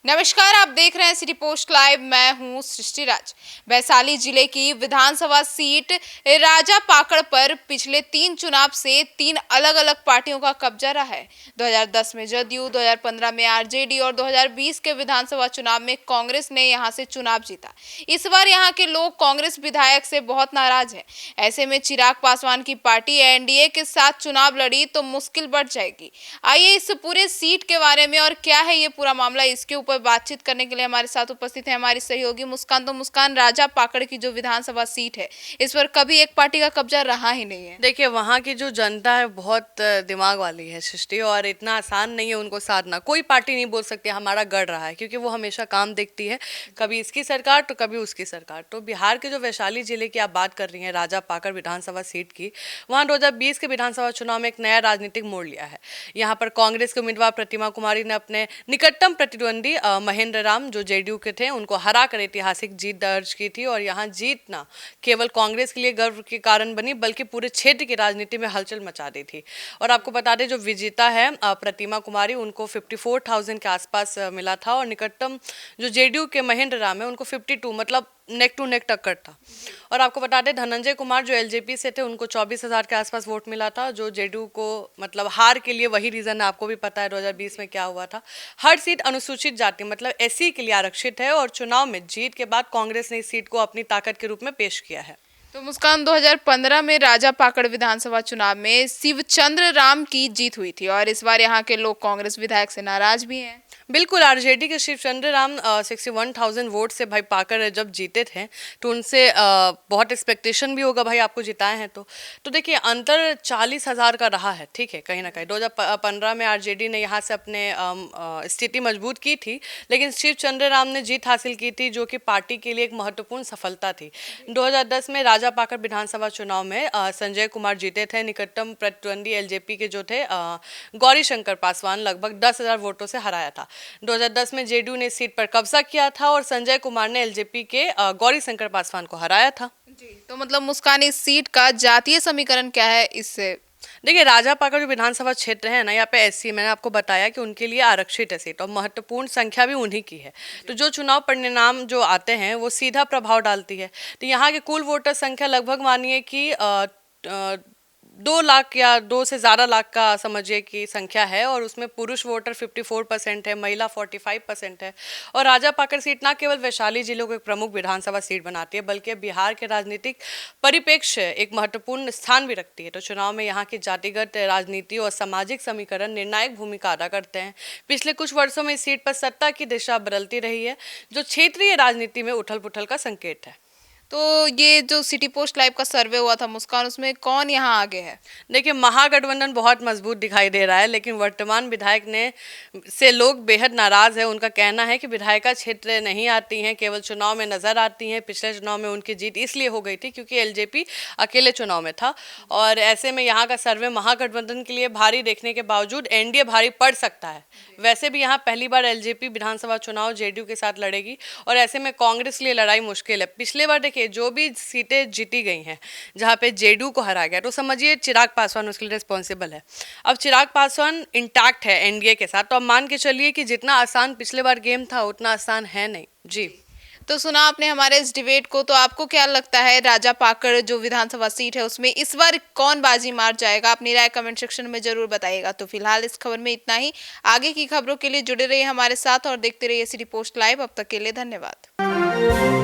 नमस्कार, आप देख रहे हैं सिटी पोस्ट लाइव। मैं हूं सृष्टि राज। वैशाली जिले की विधानसभा सीट राजा पाकड़ पर पिछले 3 चुनाव से 3 अलग-अलग पार्टियों का कब्जा रहा है। 2010 में जदयू, 2015 में आरजेडी और 2020 के विधानसभा चुनाव में कांग्रेस ने यहां से चुनाव जीता। इस बार यहां के लोग कांग्रेस विधायक से बहुत नाराज हैं। ऐसे में चिराग पासवान की पार्टी एनडीए के साथ चुनाव लड़ी तो मुश्किल बढ़ जाएगी। आइए इस पूरे सीट के बारे में और क्या है ये पूरा मामला, इसके ऊपर बातचीत करने के लिए हमारे साथ उपस्थित है हमारी सहयोगी मुस्कान। तो मुस्कान, राजा पाकड़ की जो विधानसभा सीट है, इस पर कभी एक पार्टी का कब्जा रहा ही नहीं है। देखिए, वहाँ की जो जनता है बहुत दिमाग वाली है सृष्टि, और इतना आसान नहीं है उनको साधना। कोई पार्टी नहीं बोल सकती हमारा गढ़ रहा है, क्योंकि वो हमेशा काम देखती है, कभी इसकी सरकार तो कभी उसकी सरकार। तो बिहार के जो वैशाली जिले की आप बात कर रही हैं, राजा पाकड़ विधानसभा सीट की, वहाँ 2020 के विधानसभा चुनाव में एक नया राजनीतिक मोड़ लिया है। यहाँ पर कांग्रेस के उम्मीदवार प्रतिमा कुमारी ने अपने निकटतम प्रतिद्वंदी महेंद्र राम, जो जेडीयू के थे, उनको हरा कर ऐतिहासिक जीत दर्ज की थी। और यहाँ जीतना केवल कांग्रेस के लिए गर्व के कारण बनी, बल्कि पूरे क्षेत्र की राजनीति में हलचल मचा दी थी। और आपको बता दें, जो विजेता है प्रतिमा कुमारी, उनको 54,000 के आसपास मिला था, और निकटतम जो जेडीयू के महेंद्र राम है, उनको 52, मतलब नेक टू नेक टक्कर था। और आपको बता दें, धनंजय कुमार जो एलजेपी से थे, उनको 24,000 के आसपास वोट मिला था, जो जेडीयू को मतलब हार के लिए वही रीज़न है। आपको भी पता है 2020 में क्या हुआ था। हर सीट अनुसूचित जाति मतलब एससी के लिए आरक्षित है, और चुनाव में जीत के बाद कांग्रेस ने इस सीट को अपनी ताकत के रूप में पेश किया है। तो मुस्कान, 2015 में राजा पाकड़ विधानसभा चुनाव में शिवचंद्र राम की जीत हुई थी और इस बार यहाँ के लोग कांग्रेस विधायक से नाराज भी हैं। बिल्कुल, आरजेडी के शिवचंद्र राम 61,000 वोट से भाई पाकर जब जीते थे, तो उनसे बहुत एक्सपेक्टेशन भी होगा भाई, आपको जिताए हैं तो देखिए, अंतर 40,000 का रहा है। ठीक है, कहीं ना कहीं 2015 में आरजेडी ने यहाँ से अपने स्थिति मजबूत की थी, लेकिन शिवचंद्र राम ने जीत हासिल की थी, जो कि पार्टी के लिए एक महत्वपूर्ण सफलता थी। 2010 में राजा पाकड़ विधानसभा चुनाव में संजय कुमार जीते थे। निकटतम प्रतिद्वंदी एलजेपी के जो थे गौरी शंकर पासवान, लगभग 10,000 वोटों से हराया था। 2010 में जेडीयू ने इस सीट पर कब्जा किया था, और संजय कुमार ने एलजेपी के गौरी शंकर पासवान को हराया था। जी, तो मतलब मुस्कान, इस सीट का जातीय समीकरण क्या है इससे? देखिए, राजा पाकड़ जो विधानसभा क्षेत्र है ना, यहाँ पे एससी, मैंने आपको बताया कि उनके लिए आरक्षित है सीट, और महत्वपूर्ण संख्या भी उन्हीं की है। तो जो चुनाव परिणाम जो आते हैं, वो सीधा प्रभाव डालती है। तो यहाँ की कुल वोटर संख्या लगभग मानिए कि 2 लाख या 2 से ज़्यादा लाख का समझिए कि संख्या है, और उसमें पुरुष वोटर 54% है, महिला 45% है। और राजा पाकड़ सीट ना केवल वैशाली जिले को एक प्रमुख विधानसभा सीट बनाती है, बल्कि बिहार के राजनीतिक परिप्रेक्ष्य एक महत्वपूर्ण स्थान भी रखती है। तो चुनाव में यहाँ की जातिगत राजनीति और सामाजिक समीकरण निर्णायक भूमिका अदा करते हैं। पिछले कुछ वर्षों में इस सीट पर सत्ता की दिशा बदलती रही है, जो क्षेत्रीय राजनीति में उथल पुथल का संकेत है। तो ये जो सिटी पोस्ट लाइव का सर्वे हुआ था मुस्कान, उसमें कौन यहाँ आगे है? देखिए, महागठबंधन बहुत मजबूत दिखाई दे रहा है, लेकिन वर्तमान विधायक ने से लोग बेहद नाराज है। उनका कहना है कि विधायिका क्षेत्र नहीं आती हैं, केवल चुनाव में नजर आती हैं। पिछले चुनाव में उनकी जीत इसलिए हो गई थी क्योंकि एलजेपी अकेले चुनाव में था, और ऐसे में यहाँ का सर्वे महागठबंधन के लिए भारी देखने के बावजूद एनडीए भारी पड़ सकता है। वैसे भी यहाँ पहली बार एलजेपी विधानसभा चुनाव जेडीयू के साथ लड़ेगी, और ऐसे में कांग्रेस के लिए लड़ाई मुश्किल है। पिछले बार देखिए, जो भी सीटें जीती गई हैं जहाँ पे जेडीयू को हरा गया, तो समझिए चिराग पासवान उसके लिए रिस्पॉन्सिबल है। अब चिराग पासवान इंटैक्ट है एनडीए के साथ, तो अब मान के चलिए कि जितना आसान पिछले बार गेम था, उतना आसान है नहीं। जी, तो सुना आपने हमारे इस डिबेट को। तो आपको क्या लगता है, राजा पाकड़ जो विधानसभा सीट है उसमें इस बार कौन बाजी मार जाएगा? अपनी राय कमेंट सेक्शन में जरूर बताइएगा। तो फिलहाल इस खबर में इतना ही। आगे की खबरों के लिए जुड़े रहिए हमारे साथ और देखते रहिए सिटी पोस्ट लाइव। अब तक के लिए धन्यवाद।